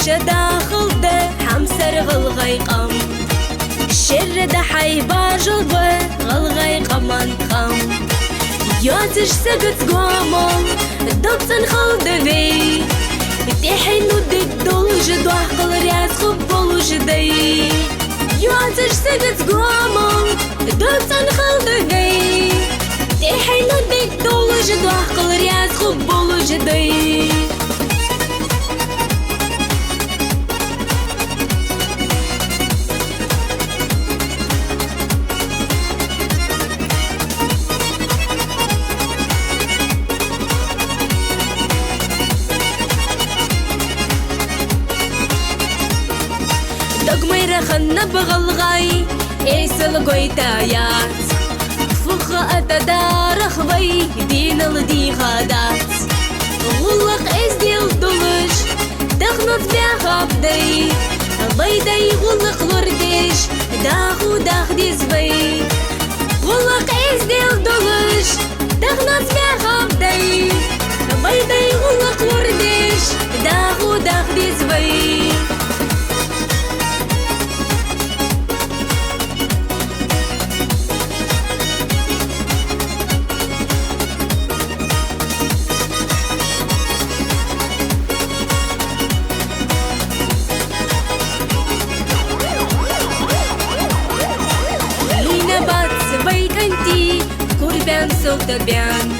شداخل ده حمسر غلغيقم الشر ده حيباجل به غلغيقم منقم ياتش سقط قوامل الدبتن خلد بي تحين ودك دولج دوحقل رياس خبول جدي ياتش سقط قوامل الدبتن خلد بي تحين ودك دولج دوحقل رياس خبول جدي دقمي رخنا بغلغاي ايس القويتايات فخ اتدارخ بي دين الدي غادات غلق ايس ديال دولش دخنت بيها بدي بيدي غلق لرديش داخو داخ ديز بي غلق ايس ديال دولش دخنت بيها بدي بيدي غلق لرديش داخو داخ ديز بي كوربان سوق دبيان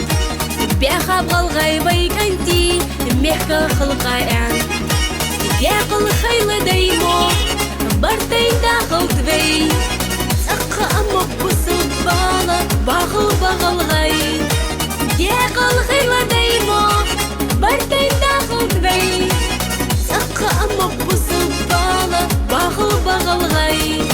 بيخا بغلغاي بيك انتي ميحكا خلقايان ياقل خيلة دايمو برتين داخل دبي سقا امك بصوت بالا باخل بغلغاي ياقل خيلة دايمو برتين داخل دبي سقا امك بصوت بالا باخل بغلغاي